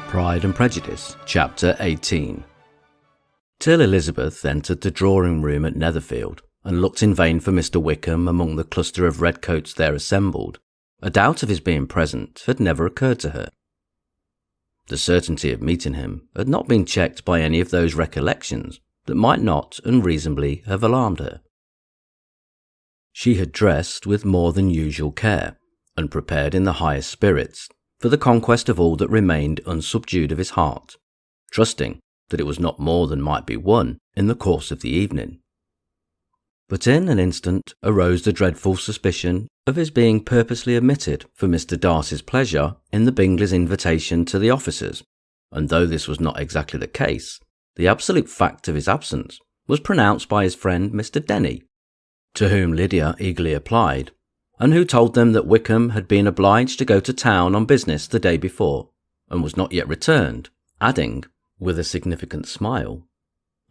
Pride and Prejudice, Chapter 18. Till Elizabeth entered the drawing-room at Netherfield and looked in vain for Mr. Wickham among the cluster of redcoats there assembled, a doubt of his being present had never occurred to her. The certainty of meeting him had not been checked by any of those recollections that might not unreasonably have alarmed her. She had dressed with more than usual care, and prepared in the highest spirits for the conquest of all that remained unsubdued of his heart, trusting that it was not more than might be won in the course of the evening. But in an instant arose the dreadful suspicion of his being purposely omitted for Mr. Darcy's pleasure in the Bingleys' invitation to the officers, and though this was not exactly the case, the absolute fact of his absence was pronounced by his friend Mr. Denny, to whom Lydia eagerly applied, and who told them that Wickham had been obliged to go to town on business the day before, and was not yet returned, adding, with a significant smile,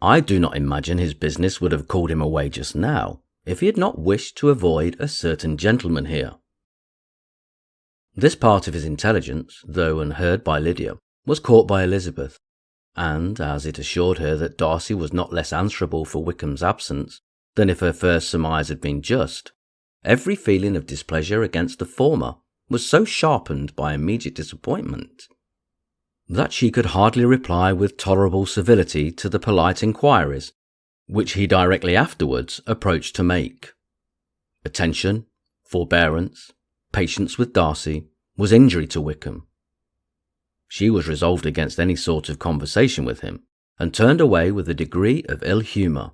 "I do not imagine his business would have called him away just now, if he had not wished to avoid a certain gentleman here." This part of his intelligence, though unheard by Lydia, was caught by Elizabeth, and as it assured her that Darcy was not less answerable for Wickham's absence than if her first surmise had been just, every feeling of displeasure against the former was so sharpened by immediate disappointment that she could hardly reply with tolerable civility to the polite inquiries which he directly afterwards approached to make. Attention, forbearance, patience with Darcy was injury to Wickham. She was resolved against any sort of conversation with him, and turned away with a degree of ill humour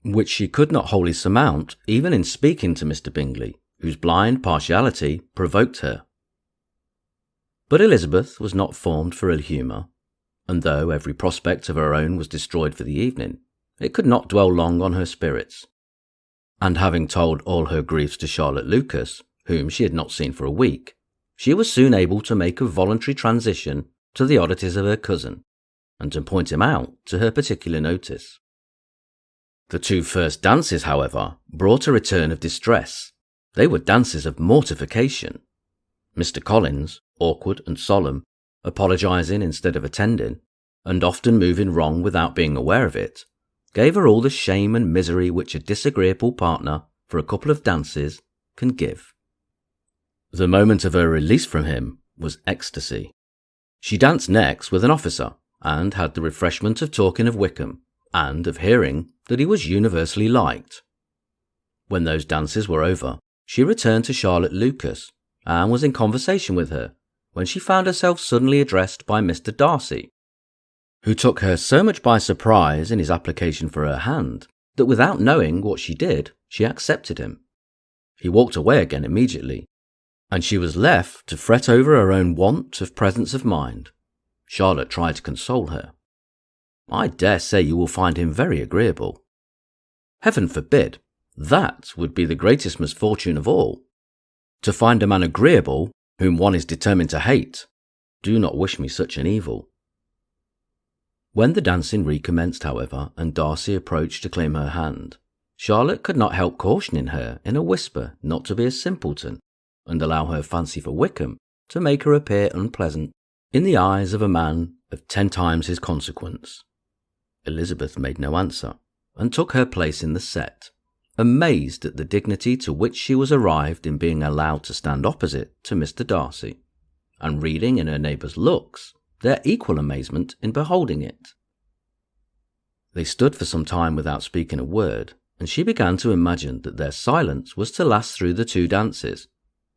which she could not wholly surmount even in speaking to Mr. Bingley, whose blind partiality provoked her. But Elizabeth was not formed for ill humour, and though every prospect of her own was destroyed for the evening, it could not dwell long on her spirits, and having told all her griefs to Charlotte Lucas, whom she had not seen for a week, she was soon able to make a voluntary transition to the oddities of her cousin, and to point him out to her particular notice. The two first dances, however, brought a return of distress. They were dances of mortification. Mr. Collins, awkward and solemn, apologising instead of attending, and often moving wrong without being aware of it, gave her all the shame and misery which a disagreeable partner for a couple of dances can give. The moment of her release from him was ecstasy. She danced next with an officer, and had the refreshment of talking of Wickham, and of hearing that he was universally liked. When those dances were over, she returned to Charlotte Lucas, and was in conversation with her, when she found herself suddenly addressed by Mr. Darcy, who took her so much by surprise in his application for her hand, that without knowing what she did, she accepted him. He walked away again immediately, and she was left to fret over her own want of presence of mind. Charlotte tried to console her. "I dare say you will find him very agreeable." "Heaven forbid! That would be the greatest misfortune of all. To find a man agreeable whom one is determined to hate. Do not wish me such an evil." When the dancing recommenced, however, and Darcy approached to claim her hand, Charlotte could not help cautioning her in a whisper not to be a simpleton, and allow her fancy for Wickham to make her appear unpleasant in the eyes of a man of 10 times his consequence. Elizabeth made no answer, and took her place in the set, amazed at the dignity to which she was arrived in being allowed to stand opposite to Mr. Darcy, and reading in her neighbours' looks their equal amazement in beholding it. They stood for some time without speaking a word, and she began to imagine that their silence was to last through the 2 dances,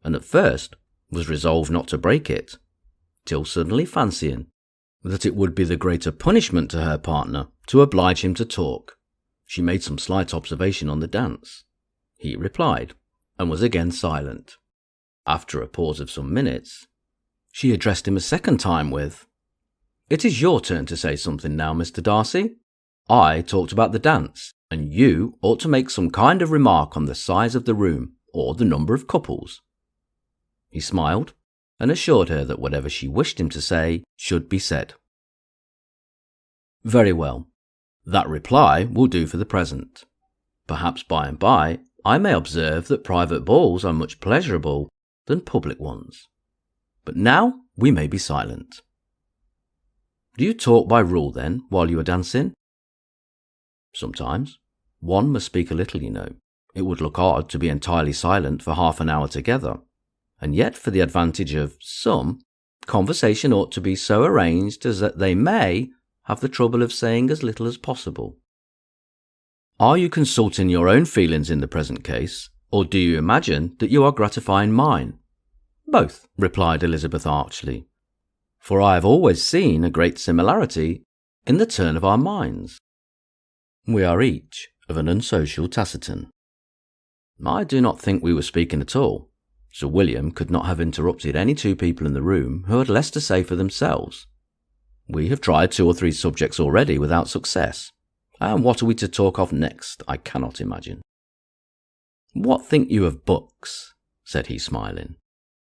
and at first was resolved not to break it, till suddenly fancying that it would be the greater punishment to her partner to oblige him to talk, she made some slight observation on the dance. He replied, and was again silent. After a pause of some minutes, she addressed him a second time with, "It is your turn to say something now, Mr. Darcy. I talked about the dance, and you ought to make some kind of remark on the size of the room, or the number of couples." He smiled, and assured her that whatever she wished him to say should be said. "Very well. That reply will do for the present. Perhaps by and by I may observe that private balls are much pleasurable than public ones. But now we may be silent." Do you talk by rule, then, while you are dancing? Sometimes. One must speak a little, you know. It would look odd to be entirely silent for half an hour together. And yet, for the advantage of some, conversation ought to be so arranged as that they may have the trouble of saying as little as possible. Are you consulting your own feelings in the present case, or do you imagine that you are gratifying mine? Both, replied Elizabeth archly, for I have always seen a great similarity in the turn of our minds. We are each of an unsocial taciturn. I do not think we were speaking at all. Sir William could not have interrupted any two people in the room who had less to say for themselves. We have tried 2 or 3 subjects already without success, and what are we to talk of next, I cannot imagine. What think you of books? Said he, smiling.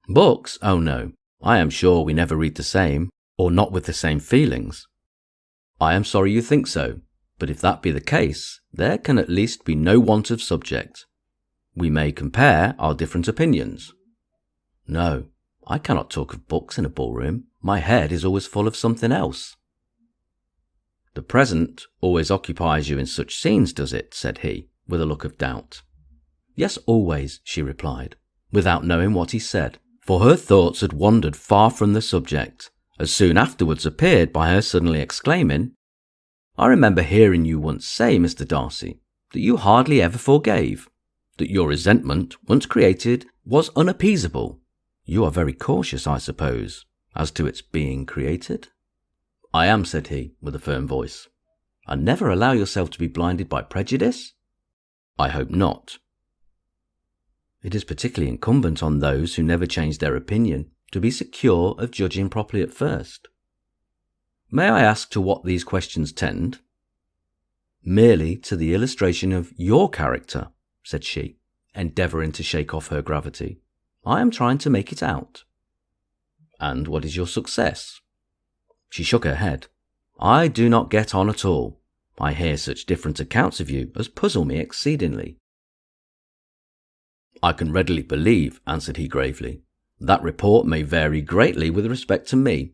Books? Oh no, I am sure we never read the same, or not with the same feelings. I am sorry you think so, but if that be the case, there can at least be no want of subject. We may compare our different opinions. No, I cannot talk of books in a ballroom. My head is always full of something else. The present always occupies you in such scenes, does it? Said he, with a look of doubt. Yes, always, she replied, without knowing what he said, for her thoughts had wandered far from the subject, as soon afterwards appeared by her suddenly exclaiming, I remember hearing you once say, Mr. Darcy, that you hardly ever forgave, that your resentment, once created, was unappeasable. You are very cautious, I suppose, as to its being created? I am, said he, with a firm voice. And never allow yourself to be blinded by prejudice? I hope not. It is particularly incumbent on those who never change their opinion to be secure of judging properly at first. May I ask to what these questions tend? Merely to the illustration of your character, said she, endeavouring to shake off her gravity. I am trying to make it out. And what is your success? She shook her head. I do not get on at all. I hear such different accounts of you as puzzle me exceedingly. I can readily believe, answered he gravely, that report may vary greatly with respect to me,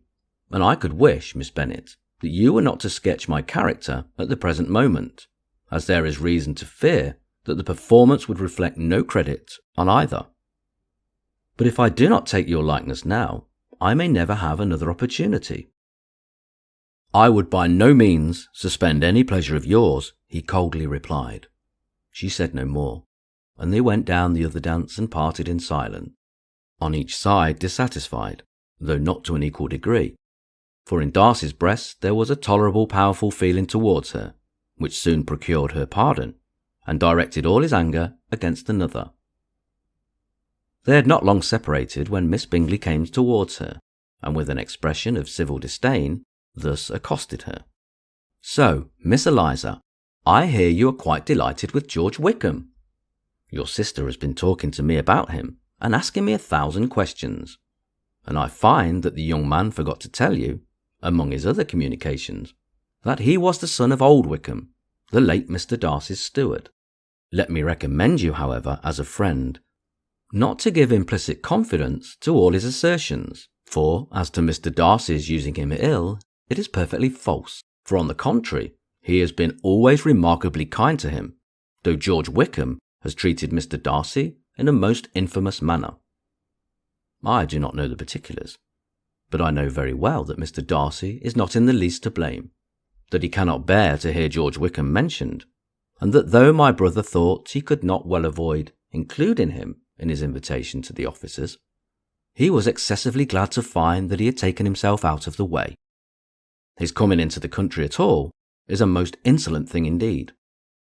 and I could wish, Miss Bennet, that you were not to sketch my character at the present moment, as there is reason to fear that the performance would reflect no credit on either. But if I do not take your likeness now, I may never have another opportunity. I would by no means suspend any pleasure of yours, he coldly replied. She said no more, and they went down the other dance and parted in silence, on each side dissatisfied, though not to an equal degree, for in Darcy's breast there was a tolerable powerful feeling towards her, which soon procured her pardon, and directed all his anger against another. They had not long separated when Miss Bingley came towards her, and with an expression of civil disdain, thus accosted her. So, Miss Eliza, I hear you are quite delighted with George Wickham. Your sister has been talking to me about him, and asking me 1,000 questions, and I find that the young man forgot to tell you, among his other communications, that he was the son of old Wickham, the late Mr. Darcy's steward. Let me recommend you, however, as a friend, not to give implicit confidence to all his assertions, for as to Mr. Darcy's using him ill, it is perfectly false, for on the contrary, he has been always remarkably kind to him, though George Wickham has treated Mr. Darcy in a most infamous manner. I do not know the particulars, but I know very well that Mr. Darcy is not in the least to blame, that he cannot bear to hear George Wickham mentioned, and that though my brother thought he could not well avoid including him in his invitation to the officers, he was excessively glad to find that he had taken himself out of the way. His coming into the country at all is a most insolent thing indeed,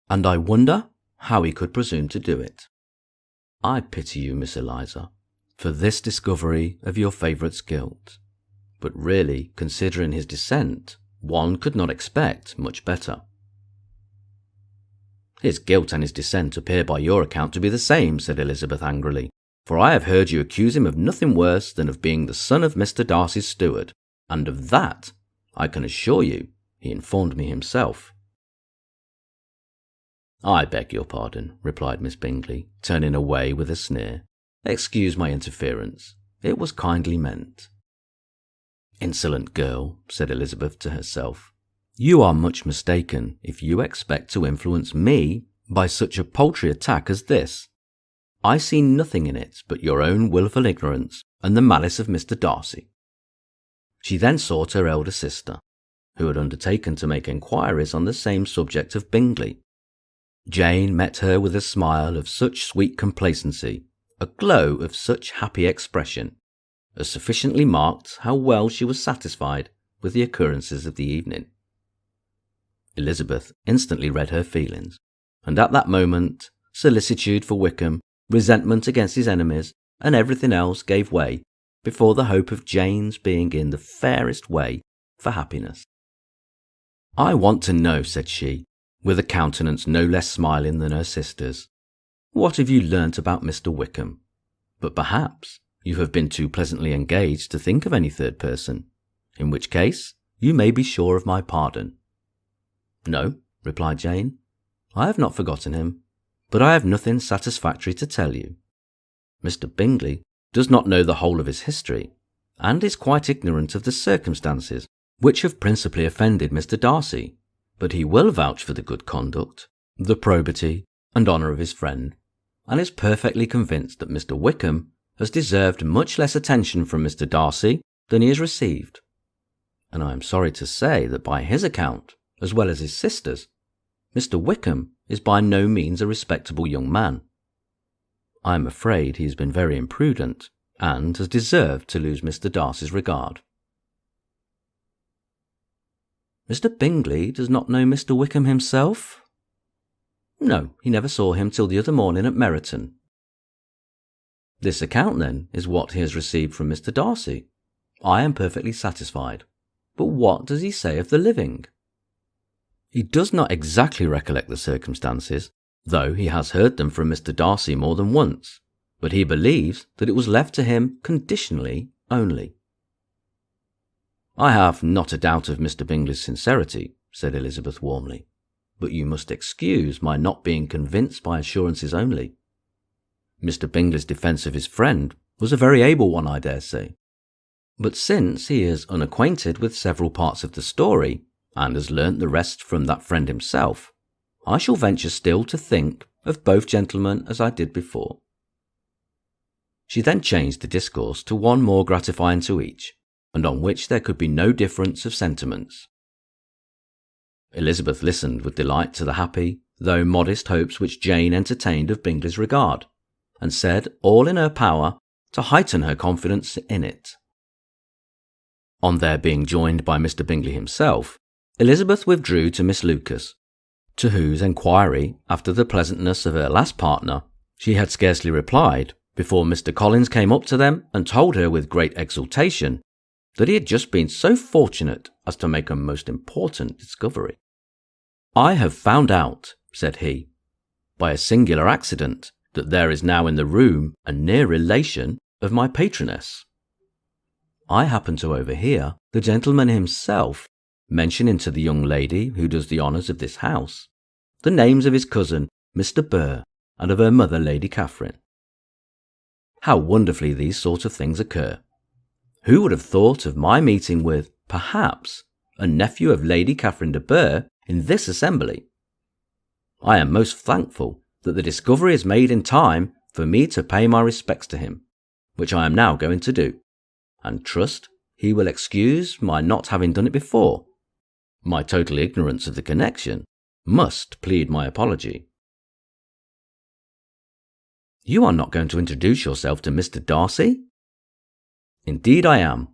and I wonder how he could presume to do it. I pity you, Miss Eliza, for this discovery of your favourite's guilt, but really, considering his descent, one could not expect much better. His guilt and his descent appear by your account to be the same, said Elizabeth angrily, for I have heard you accuse him of nothing worse than of being the son of Mr. Darcy's steward, and of that, I can assure you, he informed me himself. I beg your pardon, replied Miss Bingley, turning away with a sneer. Excuse my interference. It was kindly meant. "Insolent girl," said Elizabeth to herself. "You are much mistaken if you expect to influence me by such a paltry attack as this. I see nothing in it but your own wilful ignorance and the malice of Mr. Darcy." She then sought her elder sister, who had undertaken to make enquiries on the same subject of Bingley. Jane met her with a smile of such sweet complacency, a glow of such happy expression, as sufficiently marked how well she was satisfied with the occurrences of the evening. Elizabeth instantly read her feelings, and at that moment solicitude for Wickham, resentment against his enemies, and everything else gave way before the hope of Jane's being in the fairest way for happiness. "I want to know," said she, with a countenance no less smiling than her sister's, "what have you learnt about Mr. Wickham? But perhaps you have been too pleasantly engaged to think of any third person, in which case you may be sure of my pardon." "No," replied Jane, "I have not forgotten him, but I have nothing satisfactory to tell you. Mr. Bingley does not know the whole of his history, and is quite ignorant of the circumstances which have principally offended Mr. Darcy, but he will vouch for the good conduct, the probity, and honour of his friend, and is perfectly convinced that Mr. Wickham has deserved much less attention from Mr. Darcy than he has received. And I am sorry to say that by his account, as well as his sister's, Mr. Wickham is by no means a respectable young man. I am afraid he has been very imprudent, and has deserved to lose Mr. Darcy's regard." "Mr. Bingley does not know Mr. Wickham himself?" "No, he never saw him till the other morning at Meryton." "This account, then, is what he has received from Mr. Darcy. I am perfectly satisfied. But what does he say of the living?" "He does not exactly recollect the circumstances, though he has heard them from Mr. Darcy more than once, but he believes that it was left to him conditionally only." "I have not a doubt of Mr. Bingley's sincerity," said Elizabeth warmly, "but you must excuse my not being convinced by assurances only. Mr. Bingley's defence of his friend was a very able one, I dare say, but since he is unacquainted with several parts of the story, and has learnt the rest from that friend himself, I shall venture still to think of both gentlemen as I did before." She then changed the discourse to one more gratifying to each, and on which there could be no difference of sentiments. Elizabeth listened with delight to the happy, though modest hopes which Jane entertained of Bingley's regard, and said all in her power to heighten her confidence in it. On their being joined by Mr. Bingley himself, Elizabeth withdrew to Miss Lucas, to whose enquiry after the pleasantness of her last partner she had scarcely replied before Mr. Collins came up to them and told her with great exultation that he had just been so fortunate as to make a most important discovery. "I have found out," said he, "by a singular accident, that there is now in the room a near relation of my patroness." I happened to overhear the gentleman himself mentioning to the young lady who does the honours of this house the names of his cousin, Mr. Burr, and of her mother, Lady Catherine. How wonderfully these sort of things occur! Who would have thought of my meeting with, perhaps, a nephew of Lady Catherine de Burr in this assembly? I am most thankful that the discovery is made in time for me to pay my respects to him, which I am now going to do, and trust he will excuse my not having done it before. My total ignorance of the connection must plead my apology." "You are not going to introduce yourself to Mr. Darcy?" "Indeed I am.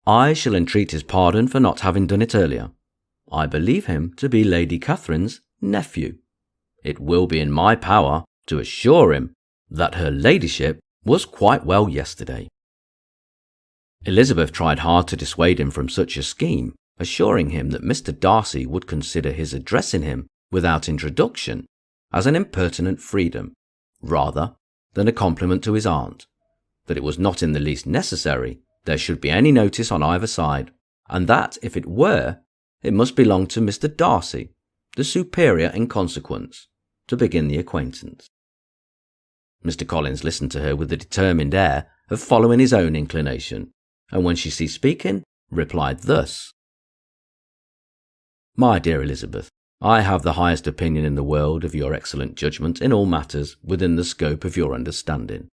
I shall entreat his pardon for not having done it earlier. I believe him to be Lady Catherine's nephew. It will be in my power to assure him that her ladyship was quite well yesterday." Elizabeth tried hard to dissuade him from such a scheme, assuring him that Mr. Darcy would consider his addressing him without introduction as an impertinent freedom, rather than a compliment to his aunt, that it was not in the least necessary there should be any notice on either side, and that, if it were, it must belong to Mr. Darcy, the superior in consequence, to begin the acquaintance. Mr. Collins listened to her with the determined air of following his own inclination, and when she ceased speaking, replied thus: My dear Elizabeth, I have the highest opinion in the world of your excellent judgment in all matters within the scope of your understanding.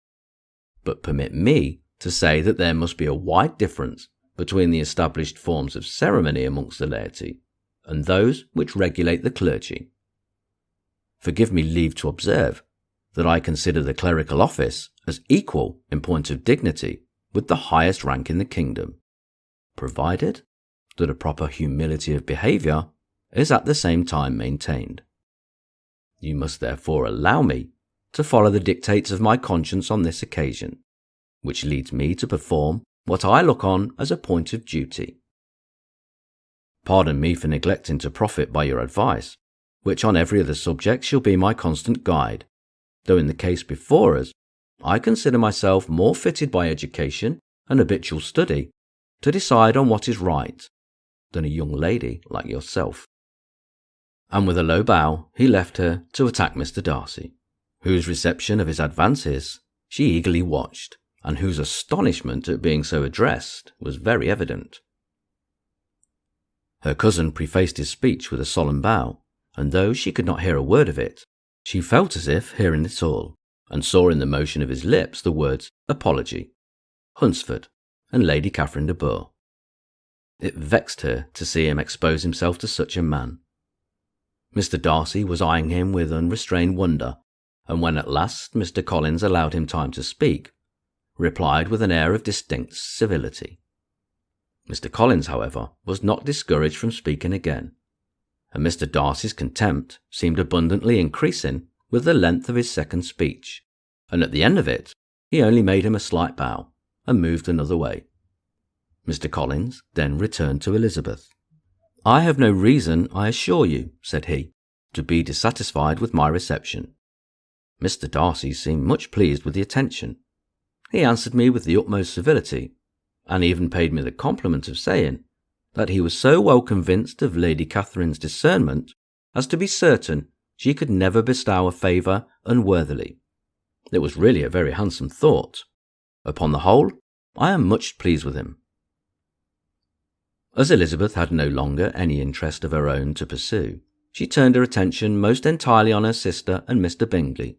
But permit me to say that there must be a wide difference between the established forms of ceremony amongst the laity and those which regulate the clergy. Forgive me leave to observe that I consider the clerical office as equal in point of dignity with the highest rank in the kingdom, provided that a proper humility of behaviour is at the same time maintained. You must therefore allow me to follow the dictates of my conscience on this occasion, which leads me to perform what I look on as a point of duty. Pardon me for neglecting to profit by your advice, which on every other subject shall be my constant guide, though in the case before us, I consider myself more fitted by education and habitual study to decide on what is right than a young lady like yourself. And with a low bow, he left her to attack Mr. Darcy, whose reception of his advances she eagerly watched, and whose astonishment at being so addressed was very evident. Her cousin prefaced his speech with a solemn bow, and though she could not hear a word of it, she felt as if hearing it all, and saw in the motion of his lips the words apology, Hunsford, and Lady Catherine de Bourgh. It vexed her to see him expose himself to such a man. Mr. Darcy was eyeing him with unrestrained wonder, and when at last Mr. Collins allowed him time to speak, replied with an air of distinct civility. Mr. Collins, however, was not discouraged from speaking again, and Mr. Darcy's contempt seemed abundantly increasing with the length of his second speech, and at the end of it he only made him a slight bow and moved another way. Mr. Collins then returned to Elizabeth. I have no reason, I assure you, said he, to be dissatisfied with my reception. Mr. Darcy seemed much pleased with the attention. He answered me with the utmost civility, and even paid me the compliment of saying that he was so well convinced of Lady Catherine's discernment as to be certain she could never bestow a favour unworthily. It was really a very handsome thought. Upon the whole, I am much pleased with him. As Elizabeth had no longer any interest of her own to pursue, she turned her attention most entirely on her sister and Mr. Bingley,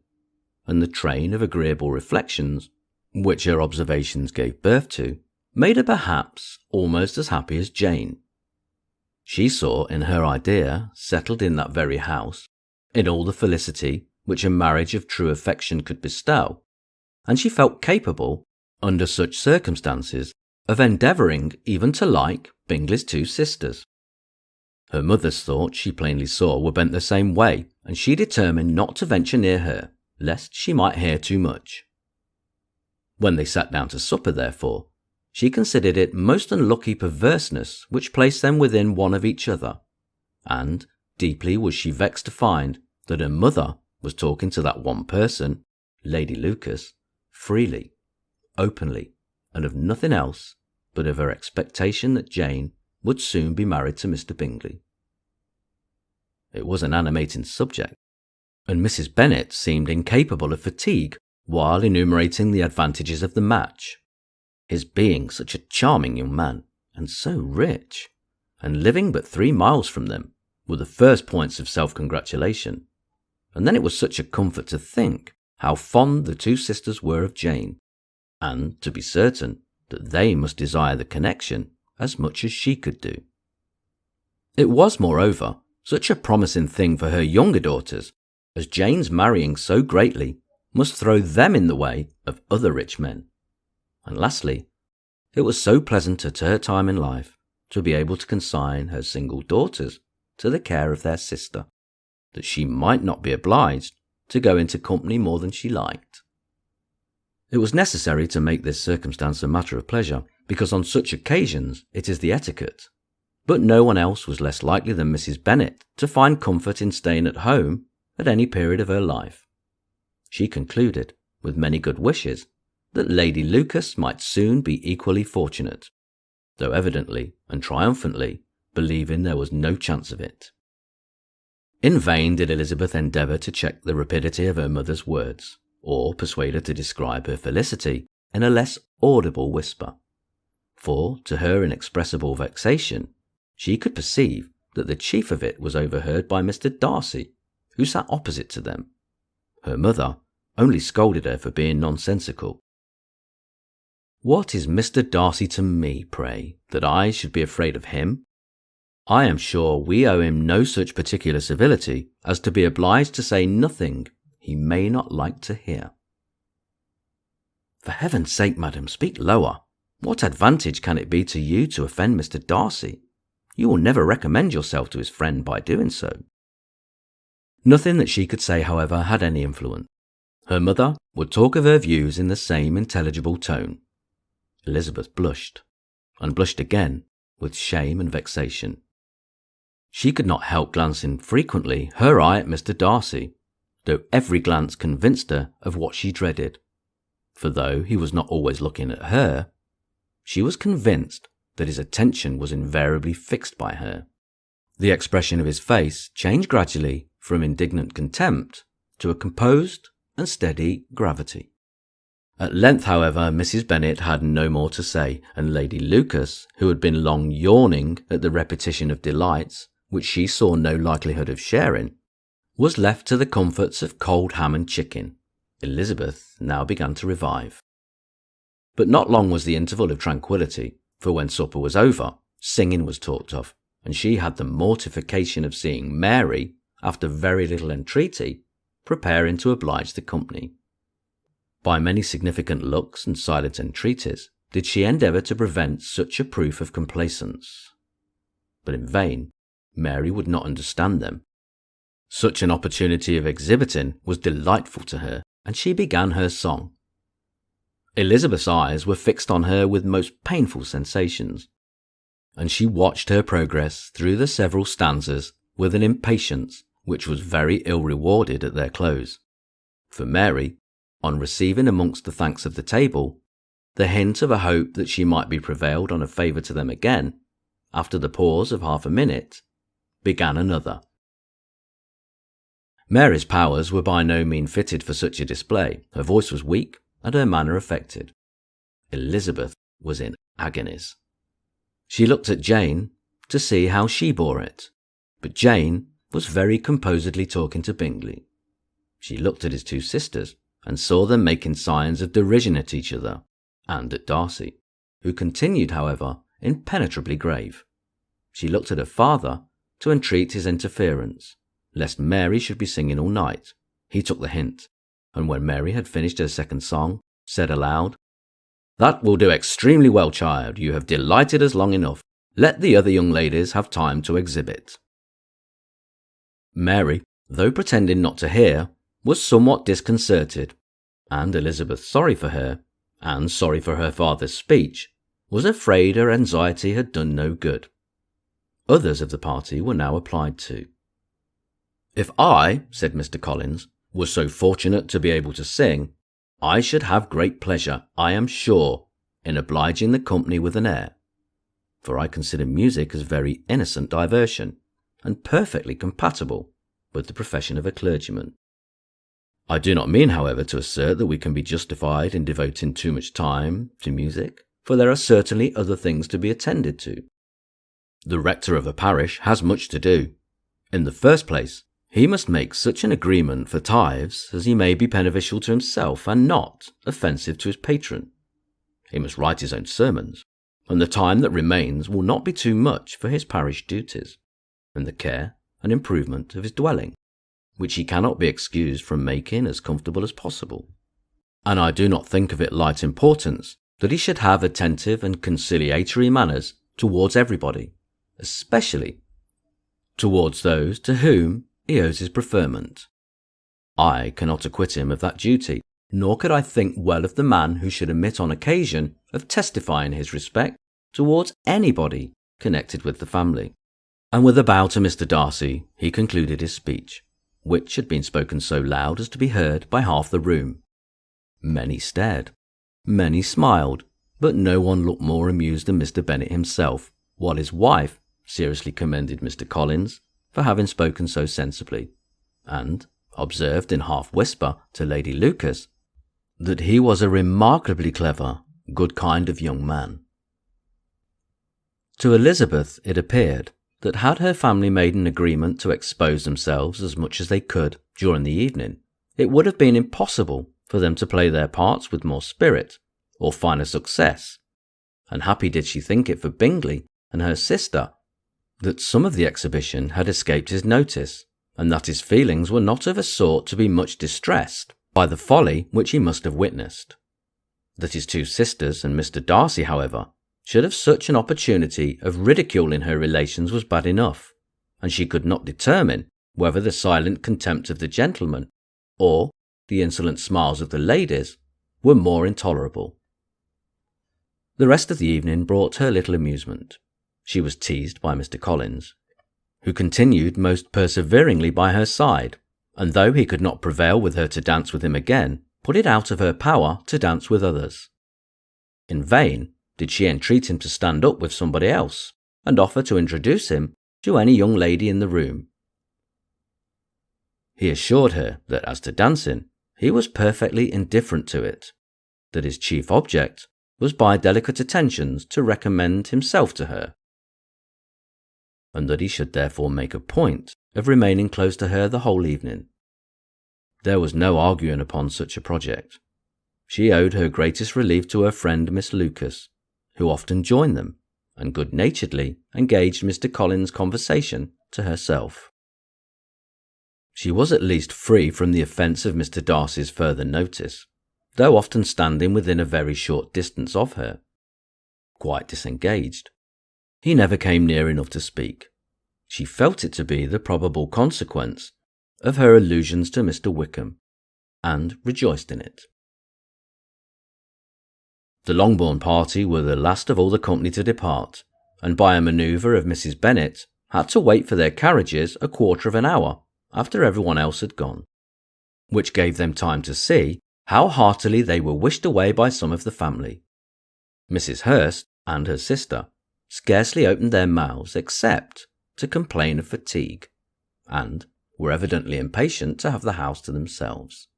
and the train of agreeable reflections which her observations gave birth to made her perhaps almost as happy as Jane. She saw in her idea, settled in that very house, in all the felicity which a marriage of true affection could bestow, and she felt capable, under such circumstances, of endeavouring even to like Bingley's two sisters. Her mother's thoughts, she plainly saw, were bent the same way, and she determined not to venture near her, lest she might hear too much. When they sat down to supper, therefore, she considered it most unlucky perverseness which placed them within one of each other, and deeply was she vexed to find that her mother was talking to that one person, Lady Lucas, freely, openly, and of nothing else but of her expectation that Jane would soon be married to Mr. Bingley. It was an animating subject, and Mrs. Bennet seemed incapable of fatigue while enumerating the advantages of the match. His being such a charming young man, and so rich, and living but 3 miles from them, were the first points of self-congratulation. And then it was such a comfort to think how fond the two sisters were of Jane, and to be certain that they must desire the connection as much as she could do. It was, moreover, such a promising thing for her younger daughters, as Jane's marrying so greatly must throw them in the way of other rich men. And lastly, it was so pleasant at her time in life to be able to consign her single daughters to the care of their sister, that she might not be obliged to go into company more than she liked. It was necessary to make this circumstance a matter of pleasure, because on such occasions it is the etiquette. But no one else was less likely than Mrs. Bennet to find comfort in staying at home at any period of her life. She concluded, with many good wishes, that Lady Lucas might soon be equally fortunate, though evidently and triumphantly believing there was no chance of it. In vain did Elizabeth endeavour to check the rapidity of her mother's words, or persuade her to describe her felicity in a less audible whisper. for, to her inexpressible vexation, she could perceive that the chief of it was overheard by Mr. Darcy, who sat opposite to them. Her mother only scolded her for being nonsensical. "What is Mr. Darcy to me, pray, that I should be afraid of him? I am sure we owe him no such particular civility as to be obliged to say nothing he may not like to hear." "For heaven's sake, madam, speak lower. What advantage can it be to you to offend Mr. Darcy? You will never recommend yourself to his friend by doing so." Nothing that she could say, however, had any influence. Her mother would talk of her views in the same intelligible tone. Elizabeth blushed, and blushed again with shame and vexation. She could not help glancing frequently her eye at Mr. Darcy, though every glance convinced her of what she dreaded. For though he was not always looking at her, she was convinced that his attention was invariably fixed by her. The expression of his face changed gradually from indignant contempt to a composed and steady gravity. At length, however, Mrs. Bennet had no more to say, and Lady Lucas, who had been long yawning at the repetition of delights which she saw no likelihood of sharing, was left to the comforts of cold ham and chicken. Elizabeth now began to revive. But not long was the interval of tranquillity, for when supper was over, singing was talked of, and she had the mortification of seeing Mary, after very little entreaty, preparing to oblige the company. By many significant looks and silent entreaties did she endeavour to prevent such a proof of complaisance. But in vain. Mary would not understand them. Such an opportunity of exhibiting was delightful to her, and she began her song. Elizabeth's eyes were fixed on her with most painful sensations, and she watched her progress through the several stanzas with an impatience which was very ill rewarded at their close. For Mary, on receiving amongst the thanks of the table the hint of a hope that she might be prevailed on a favour to them again, after the pause of half a minute, began another. Mary's powers were by no means fitted for such a display. Her voice was weak, and her manner affected. Elizabeth was in agonies. She looked at Jane to see how she bore it, but Jane was very composedly talking to Bingley. She looked at his two sisters, and saw them making signs of derision at each other, and at Darcy, who continued, however, impenetrably grave. She looked at her father to entreat his interference, lest Mary should be singing all night. He took the hint, and when Mary had finished her second song, said aloud, "That will do extremely well, child. You have delighted us long enough. Let the other young ladies have time to exhibit." Mary, though pretending not to hear, was somewhat disconcerted, and Elizabeth, sorry for her, and sorry for her father's speech, was afraid her anxiety had done no good. Others of the party were now applied to. "If I," said Mr. Collins, "was so fortunate to be able to sing, I should have great pleasure, I am sure, in obliging the company with an air, for I consider music as very innocent diversion, and perfectly compatible with the profession of a clergyman. I do not mean, however, to assert that we can be justified in devoting too much time to music, for there are certainly other things to be attended to. The rector of a parish has much to do. In the first place, he must make such an agreement for tithes as he may be beneficial to himself and not offensive to his patron. He must write his own sermons, and the time that remains will not be too much for his parish duties, and the care and improvement of his dwelling, which he cannot be excused from making as comfortable as possible. And I do not think of it light importance that he should have attentive and conciliatory manners towards everybody, especially towards those to whom he owes his preferment. I cannot acquit him of that duty, nor could I think well of the man who should omit on occasion of testifying his respect towards anybody connected with the family." And with a bow to Mr. Darcy, he concluded his speech, which had been spoken so loud as to be heard by half the room. Many stared, many smiled, but no one looked more amused than Mr. Bennet himself, while his wife seriously commended Mr. Collins for having spoken so sensibly, and observed in half-whisper to Lady Lucas that he was a remarkably clever, good kind of young man. To Elizabeth it appeared that had her family made an agreement to expose themselves as much as they could during the evening, it would have been impossible for them to play their parts with more spirit or finer success, and happy did she think it for Bingley and her sister that some of the exhibition had escaped his notice, and that his feelings were not of a sort to be much distressed by the folly which he must have witnessed. That his two sisters and Mr. Darcy, however, should have such an opportunity of ridiculing her relations was bad enough, and she could not determine whether the silent contempt of the gentlemen or the insolent smiles of the ladies were more intolerable. The rest of the evening brought her little amusement. She was teased by Mr. Collins, who continued most perseveringly by her side, and though he could not prevail with her to dance with him again, put it out of her power to dance with others. In vain did she entreat him to stand up with somebody else, and offer to introduce him to any young lady in the room. He assured her that as to dancing, he was perfectly indifferent to it, that his chief object was by delicate attentions to recommend himself to her, and that he should therefore make a point of remaining close to her the whole evening. There was no arguing upon such a project. She owed her greatest relief to her friend Miss Lucas, who often joined them, and good-naturedly engaged Mr. Collins' conversation to herself. She was at least free from the offence of Mr. Darcy's further notice, though often standing within a very short distance of her, quite disengaged. He never came near enough to speak. She felt it to be the probable consequence of her allusions to Mr. Wickham, and rejoiced in it. The Longbourn party were the last of all the company to depart, and by a manoeuvre of Mrs. Bennet had to wait for their carriages a quarter of an hour after everyone else had gone, which gave them time to see how heartily they were wished away by some of the family. Mrs. Hurst and her sister scarcely opened their mouths except to complain of fatigue, and were evidently impatient to have the house to themselves.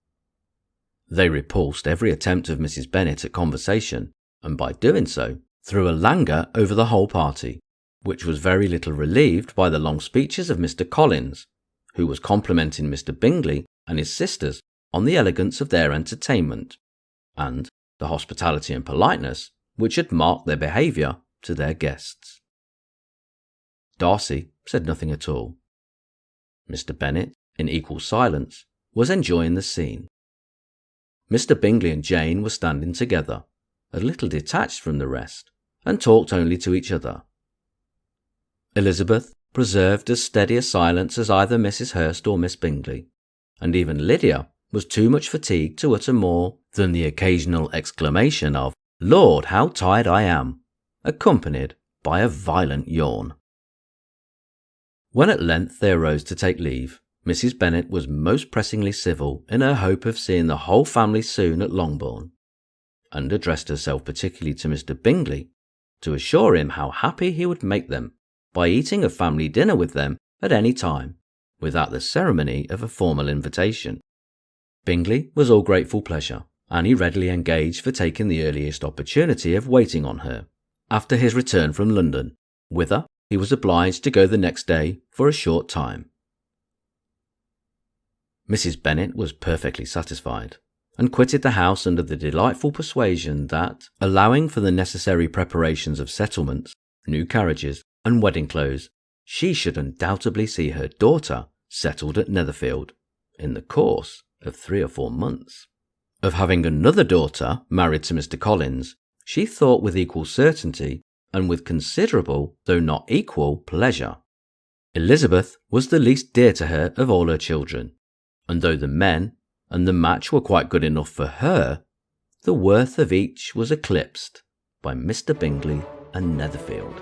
They repulsed every attempt of Mrs. Bennet at conversation, and by doing so threw a languor over the whole party, which was very little relieved by the long speeches of Mr. Collins, who was complimenting Mr. Bingley and his sisters on the elegance of their entertainment, and the hospitality and politeness which had marked their behaviour to their guests. Darcy said nothing at all. Mr. Bennet, in equal silence, was enjoying the scene. Mr. Bingley and Jane were standing together, a little detached from the rest, and talked only to each other. Elizabeth preserved as steady a silence as either Mrs. Hurst or Miss Bingley, and even Lydia was too much fatigued to utter more than the occasional exclamation of "Lord, how tired I am!" accompanied by a violent yawn. When at length they arose to take leave, Mrs. Bennet was most pressingly civil in her hope of seeing the whole family soon at Longbourn, and addressed herself particularly to Mr. Bingley to assure him how happy he would make them by eating a family dinner with them at any time, without the ceremony of a formal invitation. Bingley was all grateful pleasure, and he readily engaged for taking the earliest opportunity of waiting on her, after his return from London, whither he was obliged to go the next day for a short time. Mrs. Bennet was perfectly satisfied, and quitted the house under the delightful persuasion that, allowing for the necessary preparations of settlements, new carriages, and wedding clothes, she should undoubtedly see her daughter settled at Netherfield in the course of 3 or 4 months. Of having another daughter married to Mr. Collins, she thought with equal certainty, and with considerable, though not equal, pleasure. Elizabeth was the least dear to her of all her children, and though the men and the match were quite good enough for her, the worth of each was eclipsed by Mr. Bingley and Netherfield.